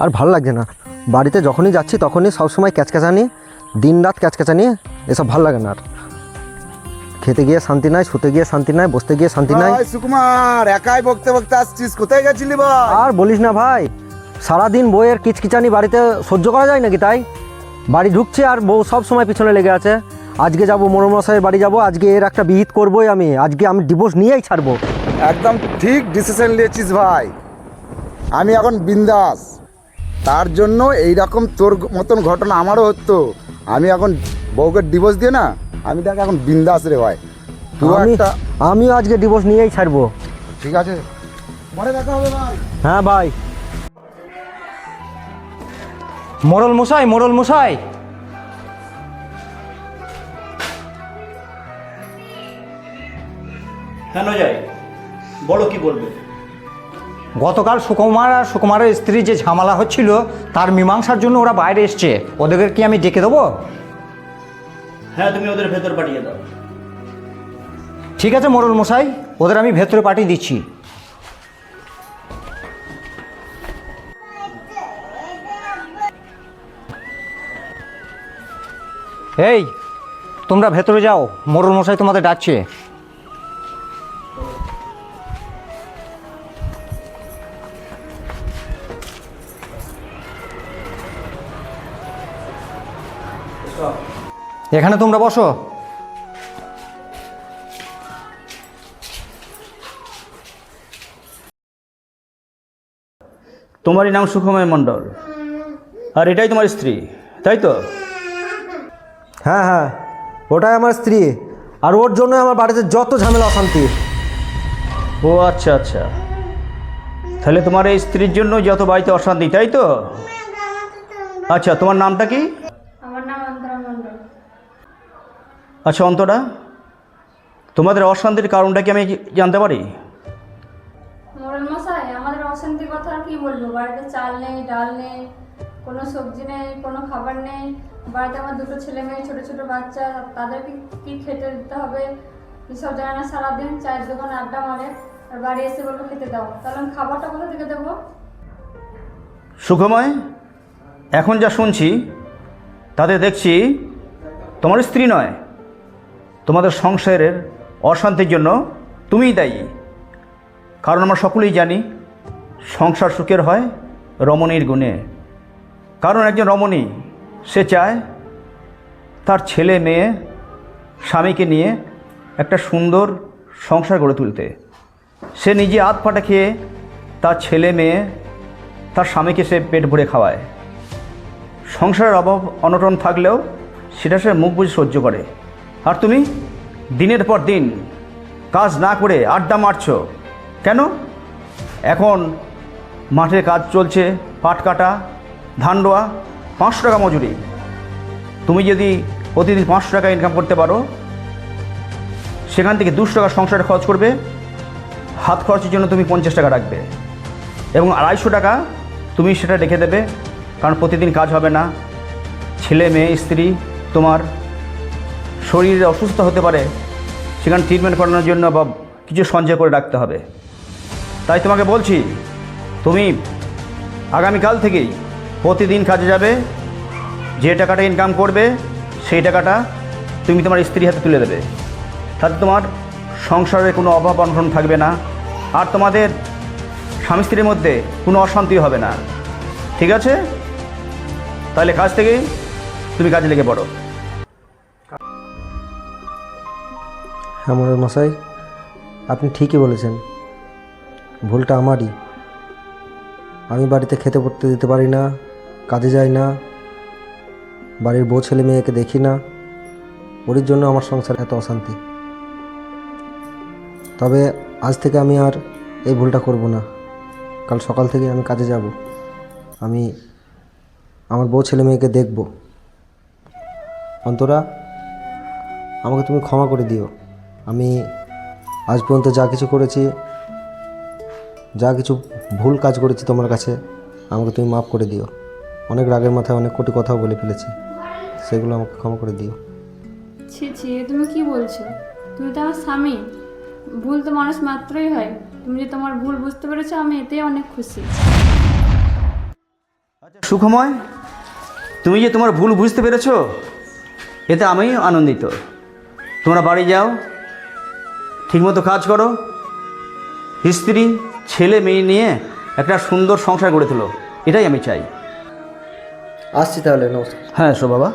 আর ভালো লাগছে না। বাড়িতে যখনই যাচ্ছি তখনই সবসময় ক্যাচক্যাচানি, দিন রাত ক্যাচক্যাচানি, এসব ভালো লাগে না। আর খেতে গিয়ে শান্তি নাই, শুতে গিয়ে শান্তি নাই, বসতে গিয়ে শান্তি নাই। সুকুমার, একাই বকতে বকতে আসছিস, কোথায় গেছিলি ভাই? আর বলিস না ভাই, সারাদিন বউয়ের কিচকিচানি বাড়িতে সহ্য করা যায় নাকি? তাই বাড়ি ঢুকছে আর বউ সব সময় পিছনে লেগে আছে। আজকে যাব মোড়লমশাইয়ের বাড়ি যাব, আজকে এর একটা বিহিত করবই আমি, আজকে আমি ডিভোর্স নিয়েই ছাড়বো। একদম ঠিক ডিসিশন নিয়েছিস ভাই। আমি এখন বিন্দাস, তার জন্য এইরকম তোর মতন ঘটনা আমারও হতো। আমি এখন বউকে ডিভোর্স দিয়ে না, আমি দেখ এখন বিন্দাস রে ভাই। তুই একটা, আমিও আজকে ডিভোর্স নিয়েই ছাড়বো। ঠিক আছে, পরে দেখা হবে ভাই। হ্যাঁ ভাই। মোড়ল মশাই, মোড়ল মশাই, কেন যাই বলো, কি বলবে? গতকাল সুকুমার আর সুকুমারের স্ত্রী যে ঝামেলা হচ্ছিল তার মীমাংসার জন্য ওরা বাইরে এসছে। ওদেরকে কি আমি ডেকে দেবো? হ্যাঁ, তুমি ওদের ভেতর পাঠিয়ে দাও। ঠিক আছে মোড়ল মশাই, ওদের আমি ভেতরে পাঠিয়ে দিচ্ছি। এই, তোমরা ভেতরে যাও, মোড়ল মশাই তোমাদের ডাকছে। এখানে তোমরা বসো। তোমারই নাম সুখময় মণ্ডল, আর এটাই তোমার স্ত্রী, তাই তো? হ্যাঁ হ্যাঁ, ওটাই আমার স্ত্রী, আর ওর জন্য আমার বাড়িতে যত ঝামেলা অশান্তি। ও আচ্ছা আচ্ছা, তাহলে তোমার এই স্ত্রীর জন্য যত বাড়িতে অশান্তি, তাই তো? আচ্ছা, তোমার নামটা কি? আমার নাম অন্তরা মণ্ডল। আচ্ছা অন্তরা, তোমাদের অশান্তির কারণটা কি আমি জানতে পারি? মোড়ল মশাই, আমাদের অশান্তির কথা আর কি বলবো। বাড়িতে চাল নেই, ডাল নেই, কোনো সবজি নেই, কোনো খাবার নেই। বাড়িতে আমার দুটো ছেলে মেয়ে, ছোটো ছোটো বাচ্চা, তাদেরকে কি খেতে দিতে হবে এসব জানে না। সারাদিন চায়ের দোকানে আড্ডা মারে, আর বাড়ি এসে বলবো খেতে দাও, তাহলে আমি খাবারটা কোথা থেকে দেবো? সুখময়, এখন যা শুনছি তাতে দেখছি তোমার স্ত্রী নয়, তোমাদের সংসারের অশান্তির জন্য তুমিই দায়ী। কারণ আমরা সকলেই জানি সংসার সুখের হয় রমণীর গুণে। কারণ একজন রমণী সে চায় তার ছেলে মেয়ে স্বামীকে নিয়ে একটা সুন্দর সংসার গড়ে তুলতে। সে নিজে আধ পাটা খেয়ে তার ছেলে মেয়ে তার স্বামীকে সে পেট ভরে খাওয়ায়। সংসারের অভাব অনটন থাকলেও সেটা সে মুখ বুঝে সহ্য করে। আর তুমি দিনের পর দিন কাজ না করে আড্ডা মারছো কেন? এখন মাঠে কাজ চলছে, পাট কাটা, ধান রোয়া, 500 টাকা মজুরি। তুমি যদি প্রতিদিন 500 টাকা ইনকাম করতে পারো, সেখান থেকে 200 টাকা সংসারে খরচ করবে, হাত খরচের জন্য তুমি 50 টাকা রাখবে, এবং 250 টাকা তুমি সেটা রেখে দেবে। কারণ প্রতিদিন কাজ হবে না, ছেলে মেয়ে স্ত্রী তোমার শরীরে অসুস্থ হতে পারে, সেখানে ট্রিটমেন্ট করানোর জন্য বা কিছু সঞ্চয় করে রাখতে হবে। তাই তোমাকে বলছি, তুমি আগামীকাল থেকেই প্রতিদিন কাজে যাবে, যে টাকাটা ইনকাম করবে সেই টাকাটা তুমি তোমার স্ত্রীর হাতে তুলে দেবে। তাতে তোমার সংসারে কোনো অভাব অনটন থাকবে না, আর তোমাদের স্বামী স্ত্রীর মধ্যে কোনো অশান্তি হবে না। ঠিক আছে? তাহলে কাজ থেকেই তুমি কাজে লেগে পড়ো। হ্যাঁ মোড়ল মশাই, আপনি ঠিকই বলেছেন, ভুলটা আমারই। আমি বাড়িতে খেতে পড়তে দিতে পারি না, কাজে যাই না, বাড়ির বউ ছেলে মেয়েকে দেখি না, ওর জন্য আমার সংসার এত অশান্তি। তবে আজ থেকে আমি আর এই ভুলটা করব না। কাল সকাল থেকে আমি কাজে যাব, আমি আমার বউ ছেলে মেয়েকে দেখব। অন্তরা, আমাকে তুমি ক্ষমা করে দিও। আমি আজ পর্যন্ত যা কিছু করেছি, যা কিছু ভুল কাজ করেছি তোমার কাছে, আমাকে তুমি মাফ করে দিও। অনেক রাগের মাথায় অনেক কোটি কথাও বলে ফেলেছি, সেগুলো আমাকে ক্ষমা করে দিও। ছি ছি, তুমি কি বলছো? তুমি তো আমার স্বামী, ভুল তো মানুষ মাত্রই হয়। তুমি যে তোমার ভুল বুঝতে পেরেছো, আমি এতেই অনেক খুশি। সুখময়, তুমি যে তোমার ভুল বুঝতে পেরেছো, এতে আমি আনন্দিত। তোমরা বাড়ি যাও, ঠিকমতো কাজ করো, স্ত্রী ছেলে মেয়ে নিয়ে একটা সুন্দর সংসার গড়ে তোলো, এটাই আমি চাই। আসছি তাহলে, নমস্কার। হ্যাঁ এসো বাবা।